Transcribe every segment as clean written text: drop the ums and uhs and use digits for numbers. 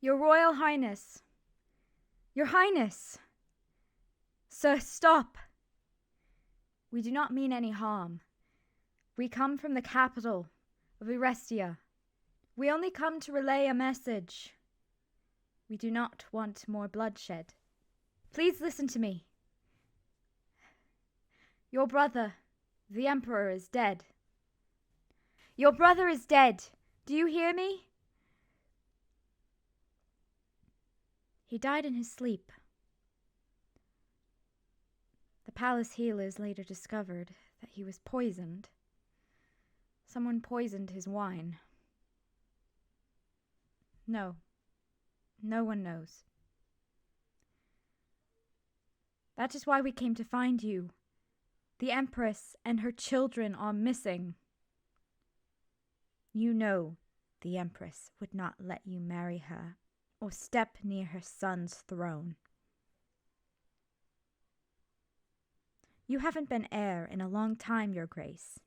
Your Royal Highness. Your Highness. Sir, stop. We do not mean any harm. We come from the capital of Erestia. We only come to relay a message. We do not want more bloodshed. Please listen to me. Your brother, the Emperor, is dead. Your brother is dead. Do you hear me? He died in his sleep. The palace healers later discovered that he was poisoned. Someone poisoned his wine. No one knows. That is why we came to find you. The Empress and her children are missing. You know the Empress would not let you marry her or step near her son's throne. You haven't been heir in a long time, Your Grace.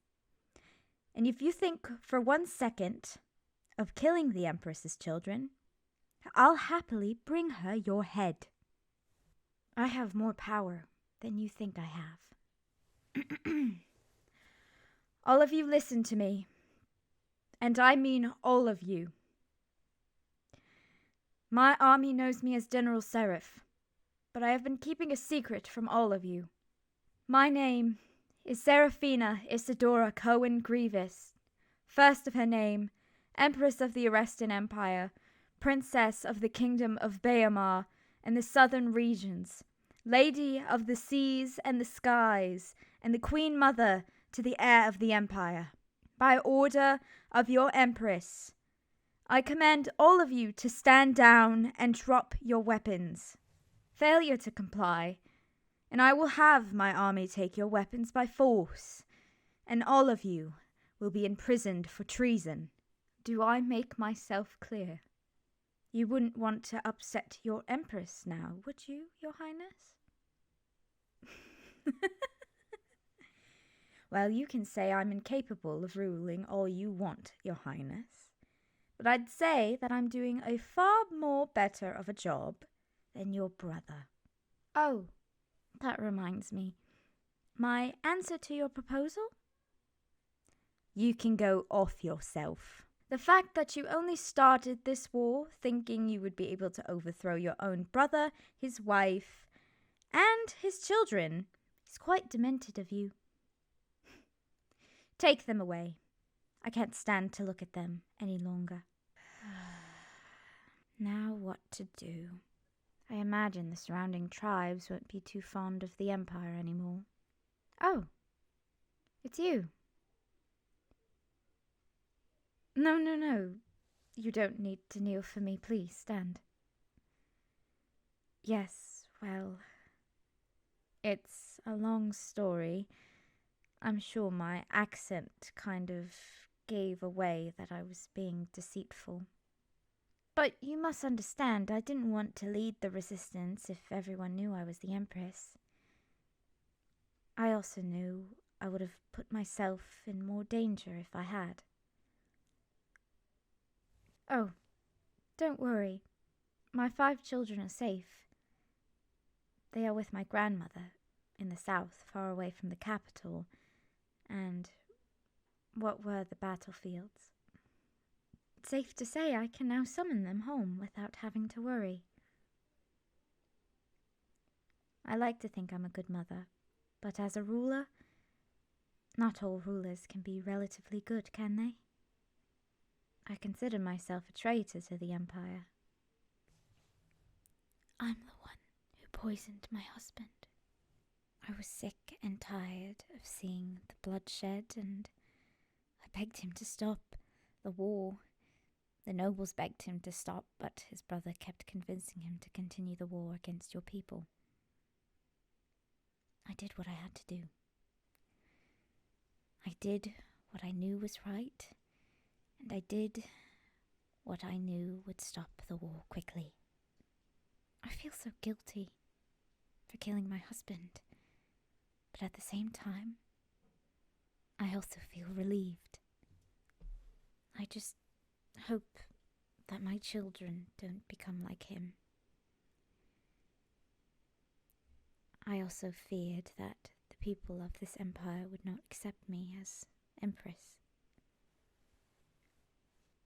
And if you think for 1 second of killing the Empress's children, I'll happily bring her your head. I have more power than you think I have. All of you listen to me, and I mean all of you. My army knows me as General Seraph, but I have been keeping a secret from all of you. My name is Seraphina Isadora Cohen Grievous, first of her name, Empress of the Erestan Empire, Princess of the Kingdom of Beamar and the southern regions, Lady of the seas and the skies, and the Queen Mother to the heir of the Empire. By order of your Empress, I command all of you to stand down and drop your weapons. Failure to comply, and I will have my army take your weapons by force, and all of you will be imprisoned for treason. Do I make myself clear? You wouldn't want to upset your Empress now, would you, Your Highness? Well, you can say I'm incapable of ruling all you want, Your Highness. But I'd say that I'm doing a far more better of a job than your brother. Oh, that reminds me. My answer to your proposal? You can go off yourself. The fact that you only started this war thinking you would be able to overthrow your own brother, his wife, and his children is quite demented of you. Take them away. I can't stand to look at them any longer. Now what to do? I imagine the surrounding tribes won't be too fond of the Empire anymore. Oh, it's you. No. You don't need to kneel for me. Please, stand. Yes, well, it's a long story. I'm sure my accent kind of gave away that I was being deceitful. But you must understand, I didn't want to lead the resistance if everyone knew I was the Empress. I also knew I would have put myself in more danger if I had. Oh, don't worry. My 5 children are safe. They are with my grandmother in the south, far away from the capital, and what were the battlefields. It's safe to say I can now summon them home without having to worry. I like to think I'm a good mother, but as a ruler, not all rulers can be relatively good, can they? I consider myself a traitor to the Empire. I'm the one who poisoned my husband. I was sick and tired of seeing the bloodshed, and I begged him to stop the war. The nobles begged him to stop, but his brother kept convincing him to continue the war against your people. I did what I had to do. I did what I knew was right, and I did what I knew would stop the war quickly. I feel so guilty for killing my husband, but at the same time, I also feel relieved. I just hope that my children don't become like him. I also feared that the people of this empire would not accept me as empress.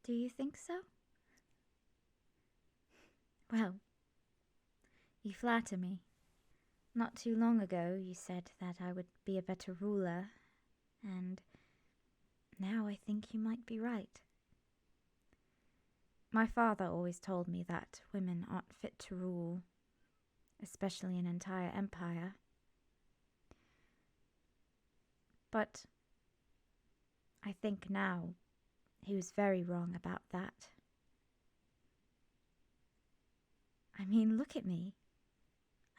Do you think so? Well, you flatter me. Not too long ago you said that I would be a better ruler, and now I think you might be right. My father always told me that women aren't fit to rule, especially an entire empire. But I think now he was very wrong about that. I mean, look at me.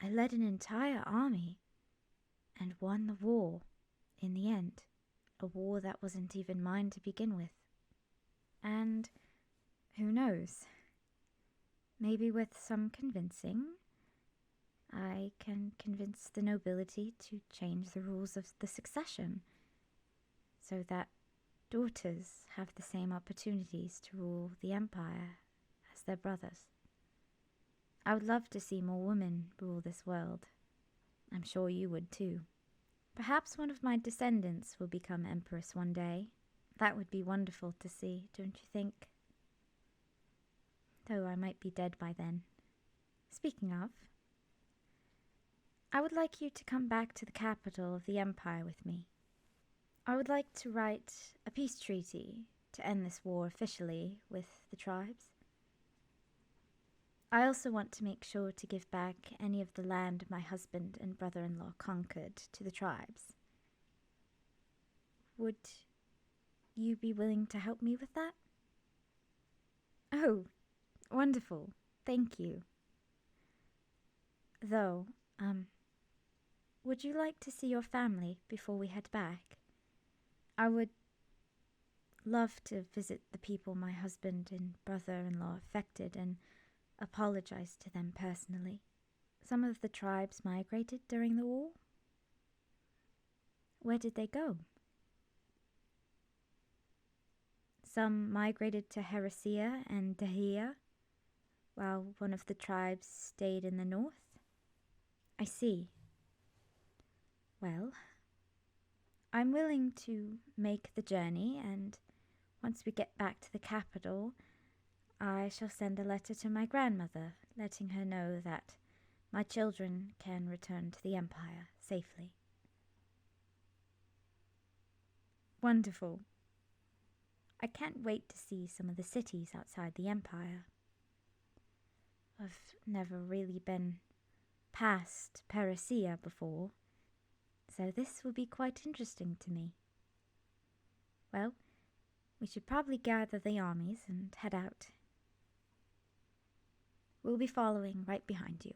I led an entire army and won the war in the end, a war that wasn't even mine to begin with. And who knows, maybe with some convincing, I can convince the nobility to change the rules of the succession so that daughters have the same opportunities to rule the empire as their brothers. I would love to see more women rule this world. I'm sure you would too. Perhaps one of my descendants will become empress one day. That would be wonderful to see, don't you think? Though I might be dead by then. Speaking of, I would like you to come back to the capital of the empire with me. I would like to write a peace treaty to end this war officially with the tribes. I also want to make sure to give back any of the land my husband and brother-in-law conquered to the tribes. Would you be willing to help me with that? Oh, wonderful. Thank you. Though, would you like to see your family before we head back? I would love to visit the people my husband and brother-in-law affected and apologize to them personally. Some of the tribes migrated during the war. Where did they go? Some migrated to Heresia and Dahia, while one of the tribes stayed in the north. I see. Well, I'm willing to make the journey, and once we get back to the capital, I shall send a letter to my grandmother, letting her know that my children can return to the empire safely. Wonderful. I can't wait to see some of the cities outside the empire. I've never really been past Perisea before, so this will be quite interesting to me. Well, we should probably gather the armies and head out. We'll be following right behind you.